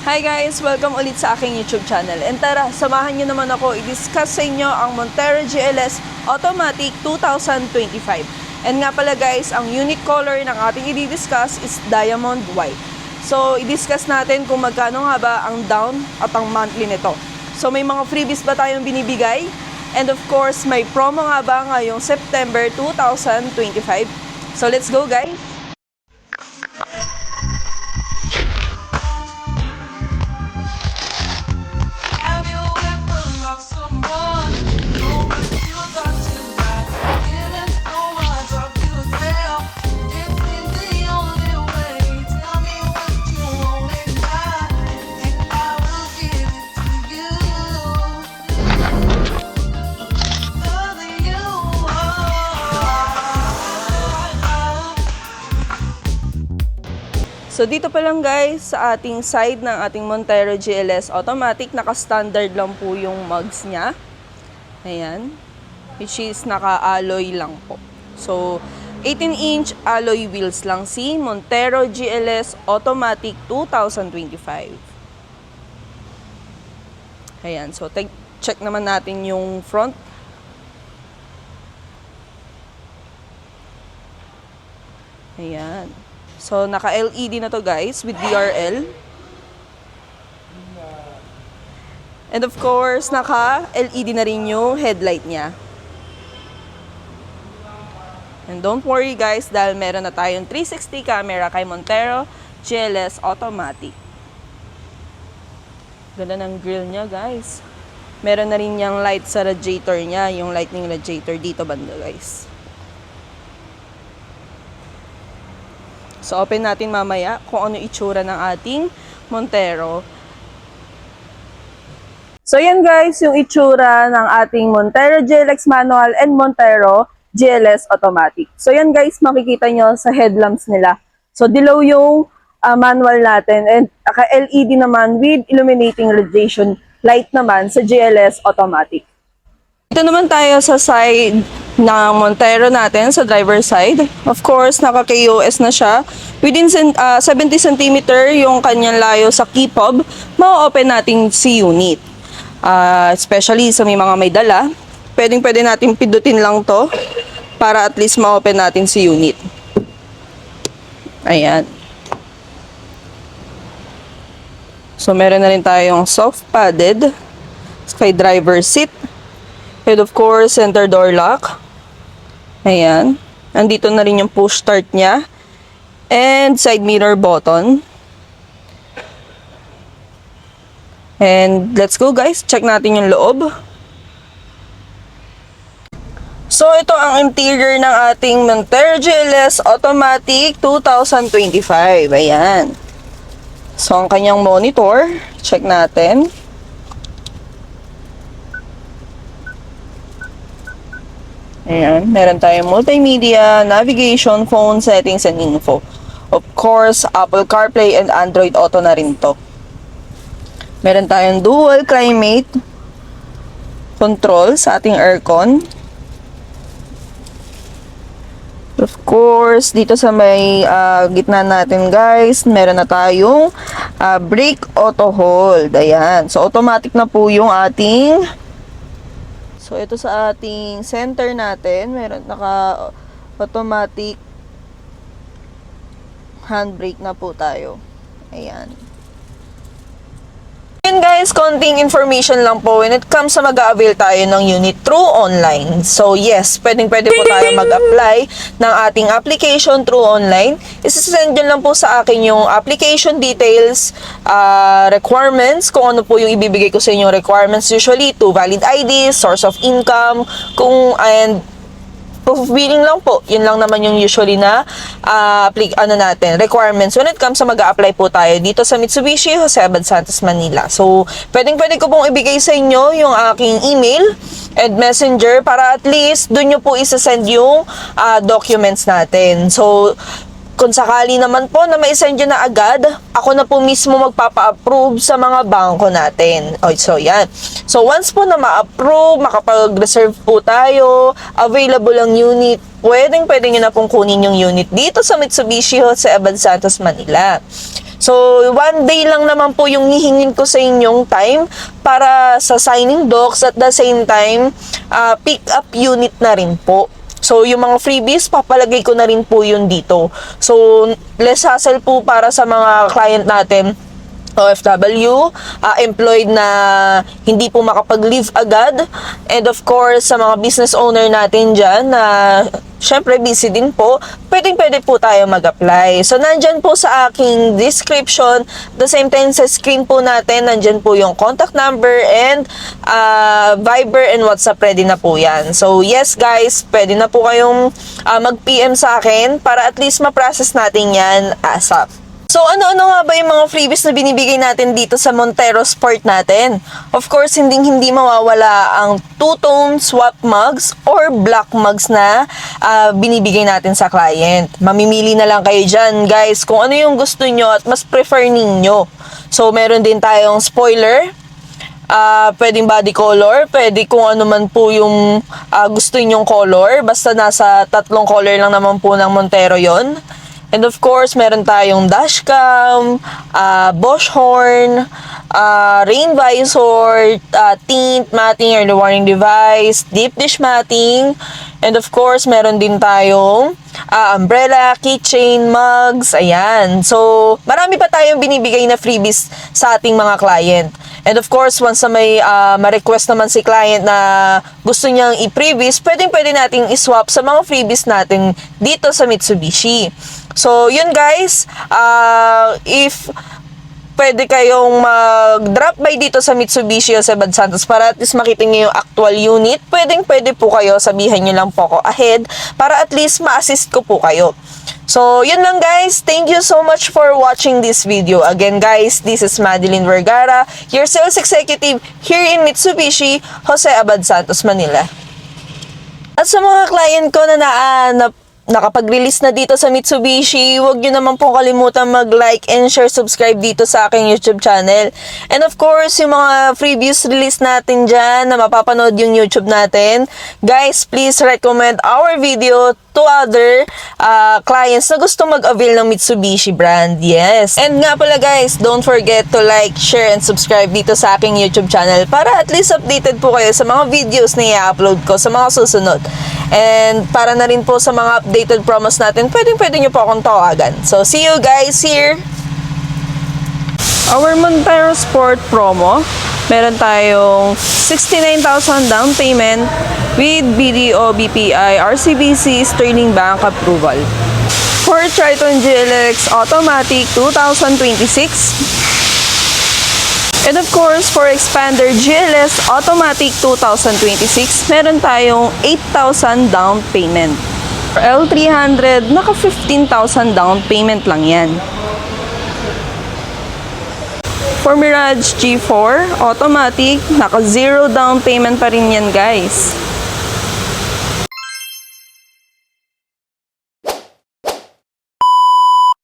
Hi guys! Welcome ulit sa aking YouTube channel. And tara, samahan nyo naman ako i-discuss sa inyo ang Montero GLS Automatic 2025. And nga pala guys, ang unique color ng ating i-discuss is Diamond White. So, i-discuss natin kung magkano nga ba ang down at ang monthly nito. So, may mga freebies ba tayong binibigay? And of course, may promo nga ba ngayong September 2025? So, let's go guys! So dito pa lang guys, sa ating side ng ating Montero GLS Automatic, naka-standard lang po yung mugs niya. Ayan. Which is naka-alloy lang po. So, 18-inch alloy wheels lang si Montero GLS Automatic 2025. Ayan. So, check naman natin yung front. Ayan. So, naka-LED na to guys with DRL. And of course, naka-LED na rin yung headlight niya. And don't worry guys, dahil meron na tayong 360 camera kay Montero GLS Automatic. Ganda ng grill niya guys. Meron na rin yung light sa radiator niya, yung lightning radiator dito banda guys. So, open natin mamaya kung ano itsura ng ating Montero. So, yan guys, yung itsura ng ating Montero GLX Manual and Montero GLS Automatic. So, yan guys, makikita nyo sa headlamps nila. So, dilaw yung manual natin and naka-LED naman with illuminating radiation light naman sa GLS Automatic. Dito naman tayo sa side ng Montero natin, sa driver side. Of course, naka-KOS na siya. Within 70 cm yung kanyang layo sa key fob, ma-open natin si unit. Especially sa may mga may dala, pwede natin pindutin lang to para at least ma-open natin si unit. Ayan. So, meron na rin tayong soft padded kay driver seat. And of course, center door lock. Ayan. Andito na rin yung push start niya. And side mirror button. And let's go guys. Check natin yung loob. So, ito ang interior ng ating Montero GLS Automatic 2025. Ayan. So, ang kanyang monitor. Check natin. Ayan, meron tayong multimedia, navigation, phone settings, and info. Of course, Apple CarPlay and Android Auto na rin to. Meron tayong dual climate control sa ating aircon. Of course, dito sa may gitna natin guys, meron na tayong brake auto hold. Ayan, so automatic na po yung ating... So, ito sa ating center natin, meron naka-automatic handbrake na po tayo. Ayan. Yun guys, konting information lang po when it comes sa mag-a-avail tayo ng unit through online. So, yes, pwede po tayo mag-apply ng ating application through online. Isasend nyo lang po sa akin yung application details, requirements, kung ano po yung ibibigay ko sa inyo requirements usually, to valid ID, source of income, and proof of billing lang po. Yun lang naman yung usually na requirements when it comes sa mag-a-apply po tayo dito sa Mitsubishi Jose Abad Santos, Manila. So, pwede ko pong ibigay sa inyo yung aking email and messenger para at least dun nyo po isasend yung documents natin. So, kung sakali naman po na ma-send nyo na agad, ako na po mismo magpapa-approve sa mga bangko natin. So, yan. So, once po na ma-approve, makapag-reserve po tayo, available ang unit, pwede nyo na pong kunin yung unit dito sa Mitsubishi Jose Abad Santos, Manila. So, 1 day lang naman po yung hihingin ko sa inyong time para sa signing docs at the same time, pick up unit na rin po. So, yung mga freebies, papalagay ko na rin po yun dito. So, less hassle po para sa mga client natin, OFW, employed na hindi po makapag-leave agad. And of course, sa mga business owner natin dyan na syempre busy din po, pwede po tayo mag-apply. So, nandyan po sa aking description, the same time sa screen po natin, nandyan po yung contact number and Viber and WhatsApp, ready na po yan. So, yes guys, pwede na po kayong mag-PM sa akin para at least ma-process natin yan ASAP. So, ano-ano nga ba yung mga freebies na binibigay natin dito sa Montero Sport natin? Of course, hindi mawawala ang two-tone swap mugs or black mugs na binibigay natin sa client. Mamimili na lang kayo dyan, guys, kung ano yung gusto nyo at mas prefer ninyo. So, meron din tayong spoiler, pwedeng body color, pwede kung ano man po yung gusto nyong color. Basta nasa 3 color lang naman po ng Montero yon. And of course, meron tayong dashcam, Bosch horn, rain visor, tint, matting, early warning device, deep dish matting, and of course, meron din tayong umbrella, keychain, mugs, ayan. So, marami pa tayong binibigay na freebies sa ating mga client. And of course, once na may ma-request naman si client na gusto niyang i-freebies, pwede nating i-swap sa mga freebies natin dito sa Mitsubishi. So, yun guys, if pwede kayong mag-drop by dito sa Mitsubishi Josebad Santos para at least makita niyo yung actual unit, pwede po kayo, sabihan niyo lang po ako ahead para at least ma-assist ko po kayo. So, yun lang guys. Thank you so much for watching this video. Again guys, this is Madeline Vergara, your sales executive here in Mitsubishi Josebad Santos, Manila. At sa mga client ko na nakapag-release na dito sa Mitsubishi, huwag nyo naman pong kalimutan mag-like and share, subscribe dito sa aking YouTube channel. And of course, yung mga previous release natin dyan na mapapanood yung YouTube natin, guys, please recommend our video to other clients na gusto mag-avail ng Mitsubishi brand. Yes. And nga pala guys, don't forget to like, share, and subscribe dito sa aking YouTube channel para at least updated po kayo sa mga videos na i-upload ko sa mga susunod. And para na rin po sa mga updated promos natin, pwede nyo po akong tawagan. So, see you guys here! Our Montero Sport promo, meron tayong 69,000 down payment with BDO, BPI, RCBC, Sterling Bank approval. For Triton GLX Automatic 2026. And of course, for Expander GLS Automatic 2026, meron tayong 8,000 down payment. For L300, naka 15,000 down payment lang yan. For Mirage G4 Automatic, naka 0 down payment pa rin yan guys.